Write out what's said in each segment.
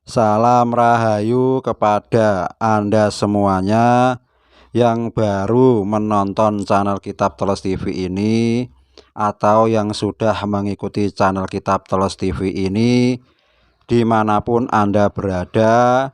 Salam rahayu kepada Anda semuanya yang baru menonton channel Kitab Teles TV ini atau yang sudah mengikuti channel Kitab Teles TV ini dimanapun Anda berada.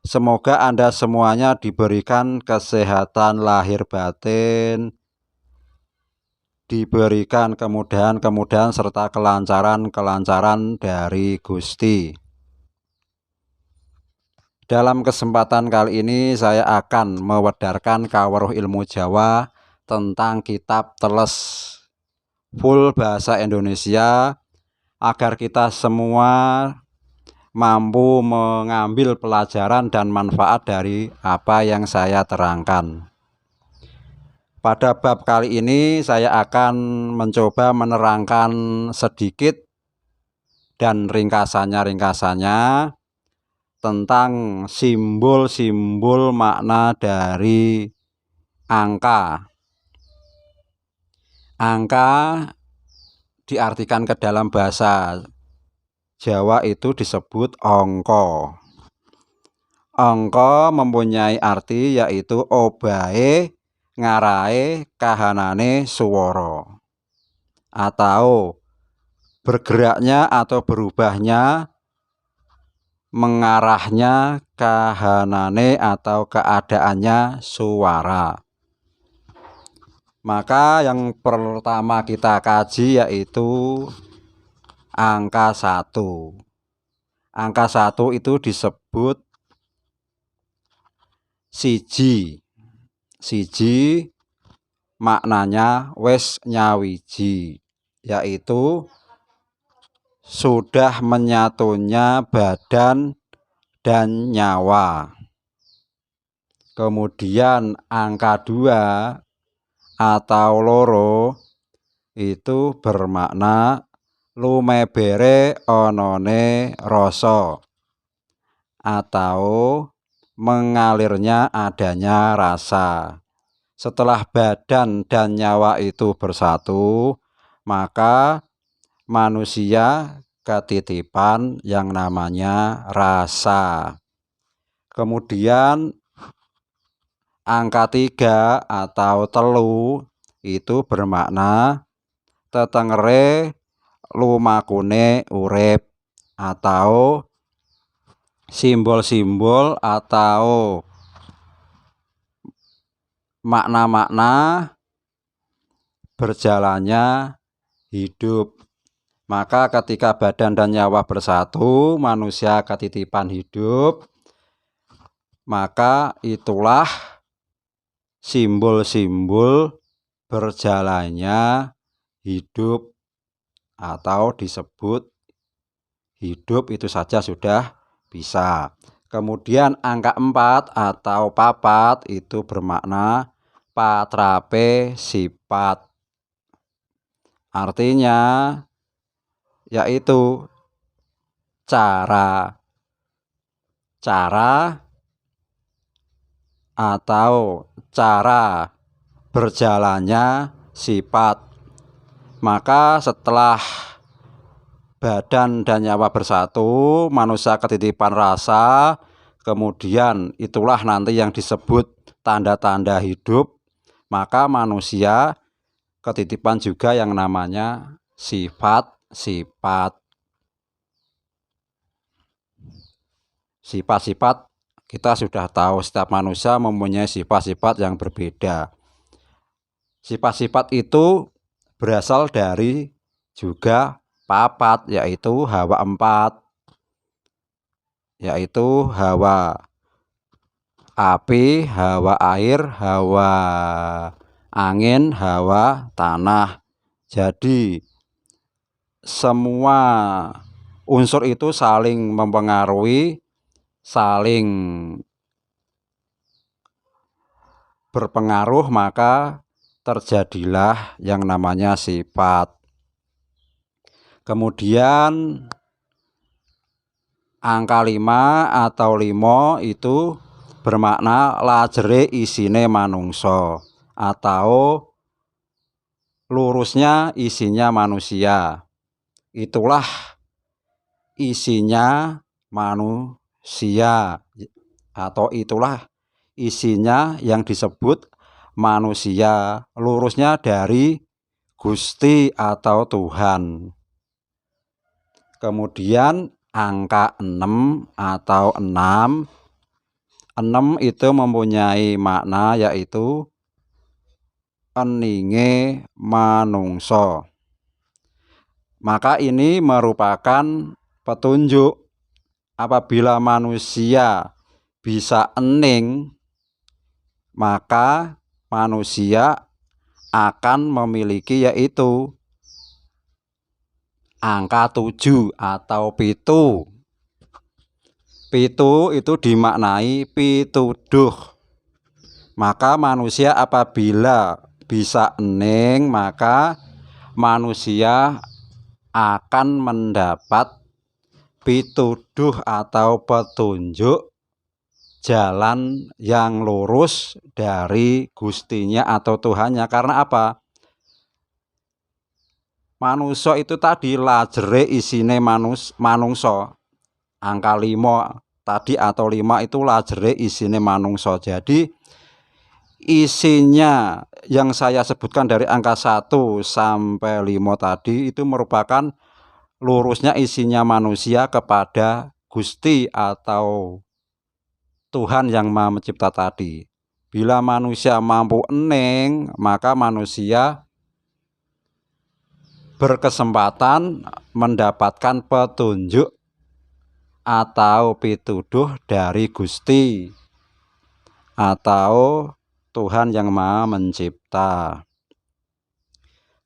Semoga Anda semuanya diberikan kesehatan lahir batin, diberikan kemudahan-kemudahan serta kelancaran-kelancaran dari Gusti. Dalam kesempatan kali ini saya akan mewedarkan kawruh ilmu Jawa tentang Kitab Teles full bahasa Indonesia agar kita semua mampu mengambil pelajaran dan manfaat dari apa yang saya terangkan. Pada bab kali ini saya akan mencoba menerangkan sedikit dan ringkasannya tentang simbol-simbol makna dari angka. Angka diartikan ke dalam bahasa Jawa itu disebut angka. Angka mempunyai arti yaitu obahe ngarahe kahanane swara, atau bergeraknya atau berubahnya, mengarahnya kahanane atau keadaannya suara. Maka yang pertama kita kaji yaitu angka 1. Angka 1 itu disebut siji. Siji maknanya wis nyawiji, yaitu sudah menyatunya badan dan nyawa. Kemudian angka 2 atau loro itu bermakna lumebere onone rasa, atau mengalirnya adanya rasa. Setelah badan dan nyawa itu bersatu, maka manusia ketitipan yang namanya rasa. Kemudian angka 3 atau telu itu bermakna tetengere lumakune urip, atau simbol-simbol atau makna-makna berjalannya hidup. Maka ketika badan dan nyawa bersatu, manusia ketitipan hidup, maka itulah simbol-simbol berjalannya hidup, atau disebut hidup itu saja sudah bisa. Kemudian angka 4 atau papat itu bermakna patrape sifat. Artinya yaitu cara atau cara berjalannya sifat. Maka setelah badan dan nyawa bersatu, manusia ketitipan rasa, kemudian itulah nanti yang disebut tanda-tanda hidup. Maka manusia ketitipan juga yang namanya sifat-sifat. Sifat-sifat kita sudah tahu, setiap manusia mempunyai sifat-sifat yang berbeda. Sifat-sifat itu berasal dari juga papat, yaitu hawa 4, yaitu hawa api, hawa air, hawa angin, hawa tanah. Jadi semua unsur itu saling mempengaruhi, saling berpengaruh, maka terjadilah yang namanya sifat. Kemudian angka 5 atau 5 itu bermakna lajere isine manungso, atau lurusnya isinya manusia. Itulah isinya manusia, atau itulah isinya yang disebut manusia, lurusnya dari Gusti atau Tuhan. Kemudian angka 6 atau 6 itu mempunyai makna yaitu eninge manungso. Maka ini merupakan petunjuk apabila manusia bisa ening, maka manusia akan memiliki yaitu angka 7 atau pitu. Pitu itu dimaknai pituduh. Maka manusia apabila bisa ening, maka manusia akan mendapat pituduh atau petunjuk jalan yang lurus dari Gustinya atau Tuhannya. Karena apa? Manusia itu tadi lajere isine manungso. Angka 5 tadi atau 5 itu lajere isine manungso. Jadi isinya yang saya sebutkan dari angka 1 sampai 5 tadi itu merupakan lurusnya isinya manusia kepada Gusti atau Tuhan yang Maha Mencipta tadi. Bila manusia mampu ening, maka manusia berkesempatan mendapatkan petunjuk atau pituduh dari Gusti atau Tuhan yang Maha Mencipta.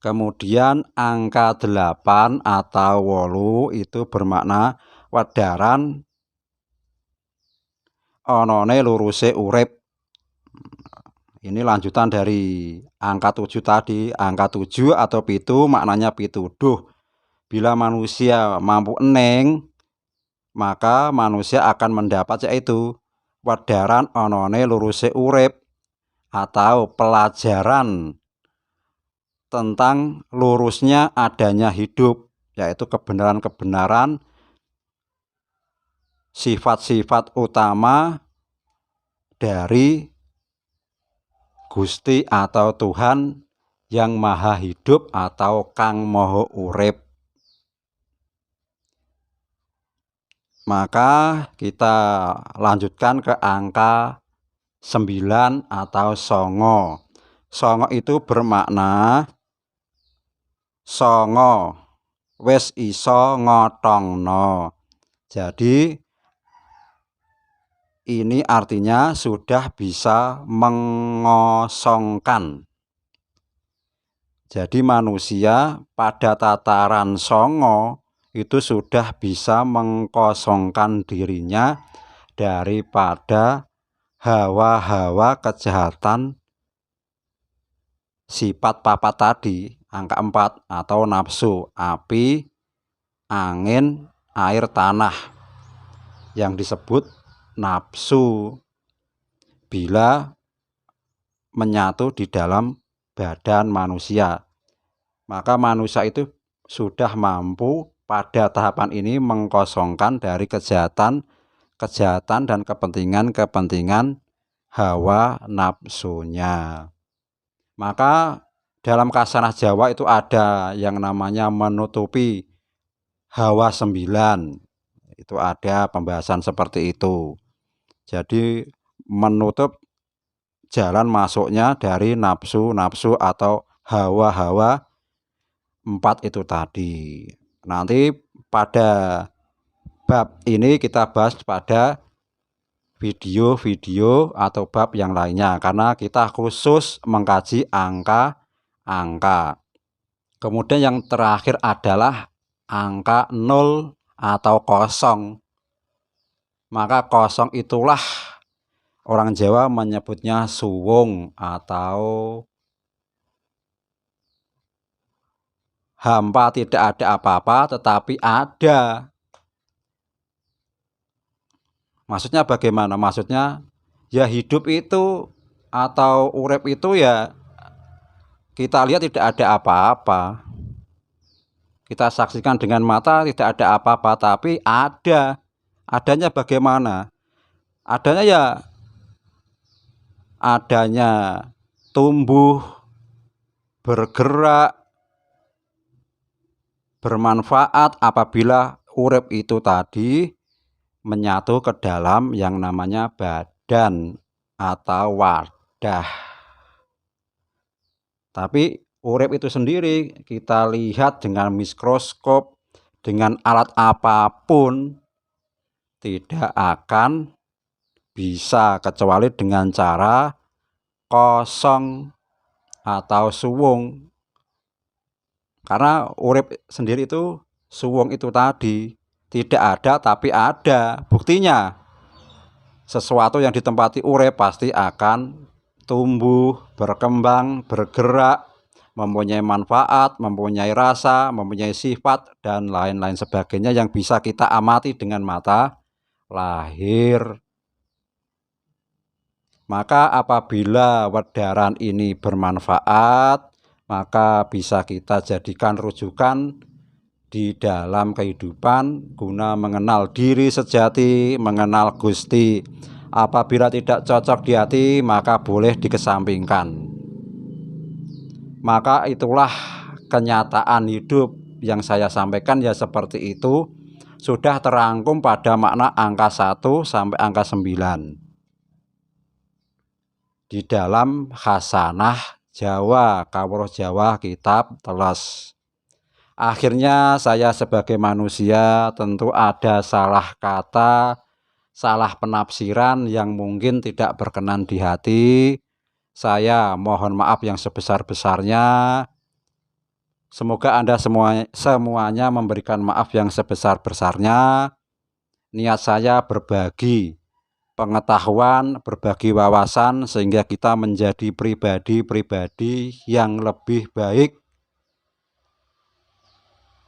Kemudian angka 8 atau 8 itu bermakna wedaran onone luruse urip. Ini lanjutan dari angka 7 tadi. Angka 7 atau pitu maknanya pituduh. Bila manusia mampu ening, maka manusia akan mendapat yaitu wedaran onone luruse urip atau pelajaran tentang lurusnya adanya hidup, yaitu kebenaran-kebenaran sifat-sifat utama dari Gusti atau Tuhan yang maha hidup atau kang moho urip. Maka kita lanjutkan ke angka 9 atau songo. Songo itu bermakna songo wis iso ngotongno. Jadi ini artinya sudah bisa mengosongkan. Jadi manusia pada tataran songo itu sudah bisa mengkosongkan dirinya daripada hawa-hawa kejahatan sifat papat tadi, angka 4 atau nafsu, api, angin, air, tanah, yang disebut nafsu bila menyatu di dalam badan manusia. Maka manusia itu sudah mampu pada tahapan ini mengkosongkan dari kejahatan dan kepentingan hawa nafsunya. Maka dalam kasanah Jawa itu ada yang namanya menutupi hawa 9. Itu ada pembahasan seperti itu. Jadi menutup jalan masuknya dari nafsu atau hawa-hawa 4 itu tadi. Nanti pada bab ini kita bahas pada video-video atau bab yang lainnya, karena kita khusus mengkaji angka-angka. Kemudian yang terakhir adalah angka 0 atau kosong. Maka kosong itulah orang Jawa menyebutnya suwung atau hampa, tidak ada apa-apa tetapi ada. Maksudnya bagaimana? Maksudnya ya hidup itu atau urip itu ya kita lihat tidak ada apa-apa. Kita saksikan dengan mata tidak ada apa-apa, tapi ada Adanya bagaimana? Adanya ya adanya tumbuh, bergerak, bermanfaat apabila urip itu tadi menyatu ke dalam yang namanya badan atau wadah. Tapi urip itu sendiri kita lihat dengan mikroskop, dengan alat apapun tidak akan bisa kecuali dengan cara kosong atau suwung. Karena urip sendiri itu suwung itu tadi tidak ada tapi ada. Buktinya sesuatu yang ditempati urip pasti akan tumbuh, berkembang, bergerak, mempunyai manfaat, mempunyai rasa, mempunyai sifat dan lain-lain sebagainya yang bisa kita amati dengan mata lahir. Maka apabila wedaran ini bermanfaat, maka bisa kita jadikan rujukan di dalam kehidupan guna mengenal diri sejati, mengenal Gusti. Apabila tidak cocok di hati, maka boleh dikesampingkan. Maka itulah kenyataan hidup yang saya sampaikan ya seperti itu, sudah terangkum pada makna angka 1 sampai angka 9 di dalam Khasanah Jawa, Kawruh Jawa Kitab Teles. Akhirnya saya sebagai manusia tentu ada salah kata, salah penafsiran yang mungkin tidak berkenan di hati. Saya mohon maaf yang sebesar-besarnya. Semoga Anda semuanya memberikan maaf yang sebesar-besarnya. Niat saya berbagi pengetahuan, berbagi wawasan sehingga kita menjadi pribadi-pribadi yang lebih baik,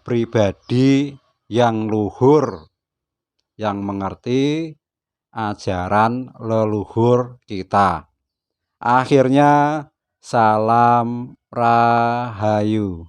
pribadi yang luhur, yang mengerti ajaran leluhur kita. Akhirnya salam rahayu.